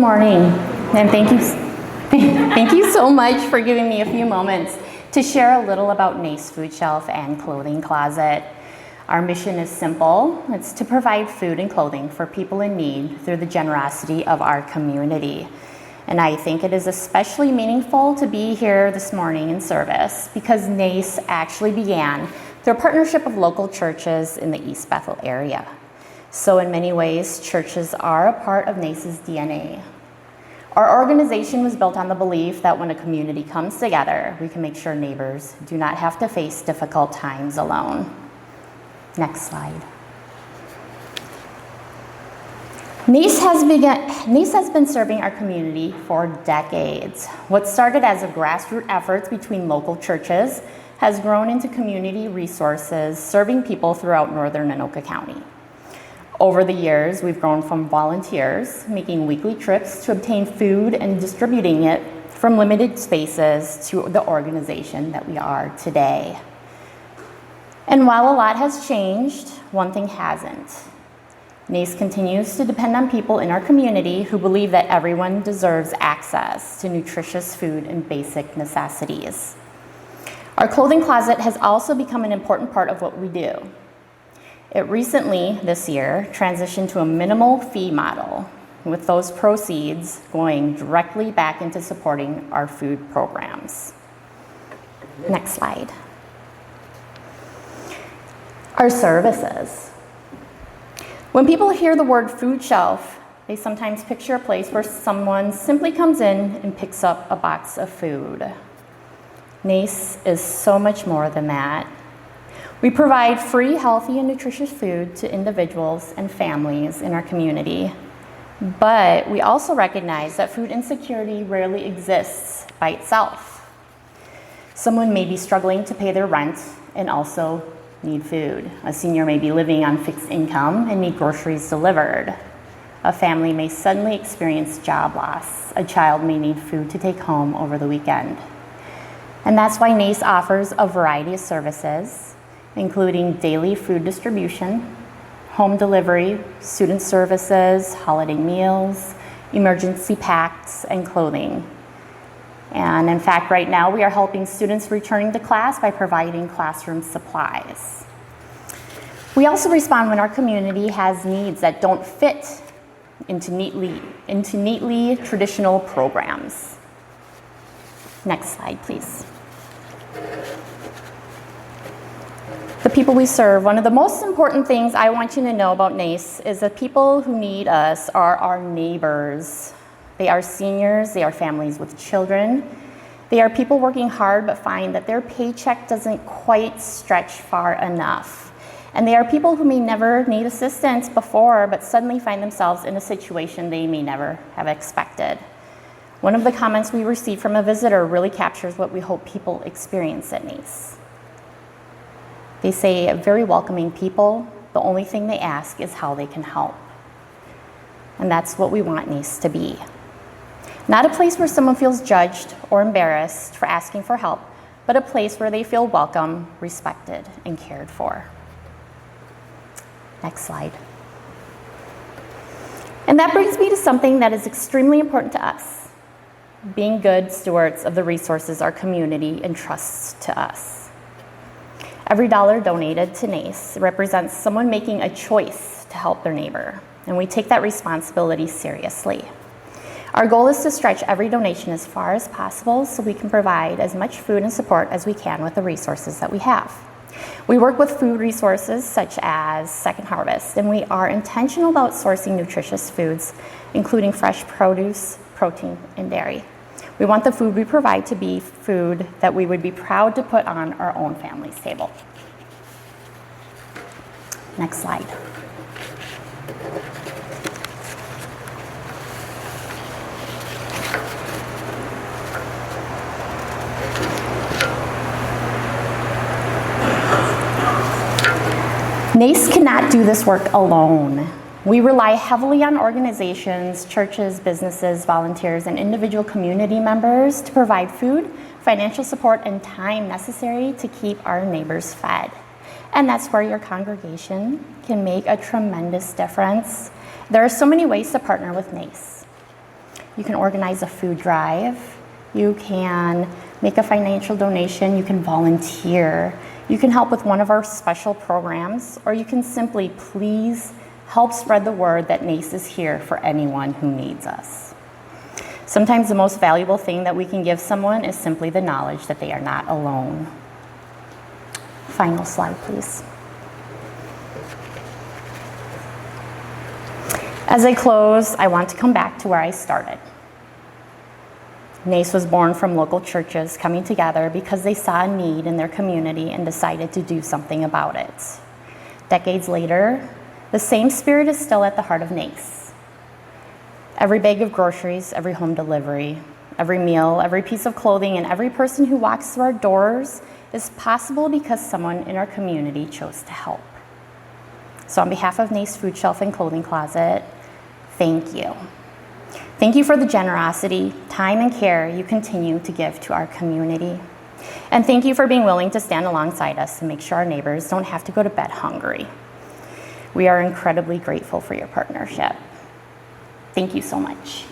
morning, and thank you, thank you so much for giving me a few moments to share a little about NACE Food Shelf and Clothing Closet. Our mission is simple. It's to provide food and clothing for people in need through the generosity of our community. And I think it is especially meaningful to be here this morning in service because NACE actually began through a partnership of local churches in the East Bethel area. So in many ways, churches are a part of NACE's DNA. Our organization was built on the belief that when a community comes together, we can make sure neighbors do not have to face difficult times alone. Next slide. NACE has been serving our community for decades. What started as a grassroots effort between local churches has grown into community resources serving people throughout northern Anoka County. Over the years, we've grown from volunteers making weekly trips to obtain food and distributing it from limited spaces to the organization that we are today. And while a lot has changed, one thing hasn't. NACE continues to depend on people in our community who believe that everyone deserves access to nutritious food and basic necessities. Our clothing closet has also become an important part of what we do. It recently, this year, transitioned to a minimal fee model, with those proceeds going directly back into supporting our food programs. Next slide. Our services. When people hear the word food shelf, they sometimes picture a place where someone simply comes in and picks up a box of food. NACE is so much more than that. We provide free, healthy, and nutritious food to individuals and families in our community. But we also recognize that food insecurity rarely exists by itself. Someone may be struggling to pay their rent and also need food. A senior may be living on fixed income and need groceries delivered. A family may suddenly experience job loss. A child may need food to take home over the weekend. And that's why NACE offers a variety of services, including daily food distribution, home delivery, student services, holiday meals, emergency packs, and clothing. And in fact, right now we are helping students returning to class by providing classroom supplies. We also respond when our community has needs that don't fit into neatly traditional programs. Next slide, please. The people we serve, one of the most important things I want you to know about NACE is that people who need us are our neighbors. They are seniors, they are families with children. They are people working hard but find that their paycheck doesn't quite stretch far enough. And they are people who may never need assistance before but suddenly find themselves in a situation they may never have expected. One of the comments we received from a visitor really captures what we hope people experience at NACE. They say very welcoming people. The only thing they ask is how they can help. And that's what we want NACE to be. Not a place where someone feels judged or embarrassed for asking for help, but a place where they feel welcome, respected, and cared for. Next slide. And that brings me to something that is extremely important to us, being good stewards of the resources our community entrusts to us. Every dollar donated to NACE represents someone making a choice to help their neighbor, and we take that responsibility seriously. Our goal is to stretch every donation as far as possible so we can provide as much food and support as we can with the resources that we have. We work with food resources such as Second Harvest, and we are intentional about sourcing nutritious foods, including fresh produce, protein, and dairy. We want the food we provide to be food that we would be proud to put on our own family's table. Next slide. NACE cannot do this work alone. We rely heavily on organizations, churches, businesses, volunteers, and individual community members to provide food, financial support, and time necessary to keep our neighbors fed. And that's where your congregation can make a tremendous difference. There are so many ways to partner with NACE. You can organize a food drive. You can make a financial donation. You can volunteer. You can help with one of our special programs, or you can simply please help spread the word that NACE is here for anyone who needs us. Sometimes the most valuable thing that we can give someone is simply the knowledge that they are not alone. Final slide, please. As I close, I want to come back to where I started. NACE was born from local churches coming together because they saw a need in their community and decided to do something about it. Decades later, the same spirit is still at the heart of NACE. Every bag of groceries, every home delivery, every meal, every piece of clothing, and every person who walks through our doors is possible because someone in our community chose to help. So on behalf of NACE Food Shelf and Clothing Closet, thank you. Thank you for the generosity, time, and care you continue to give to our community. And thank you for being willing to stand alongside us to make sure our neighbors don't have to go to bed hungry. We are incredibly grateful for your partnership. Thank you so much.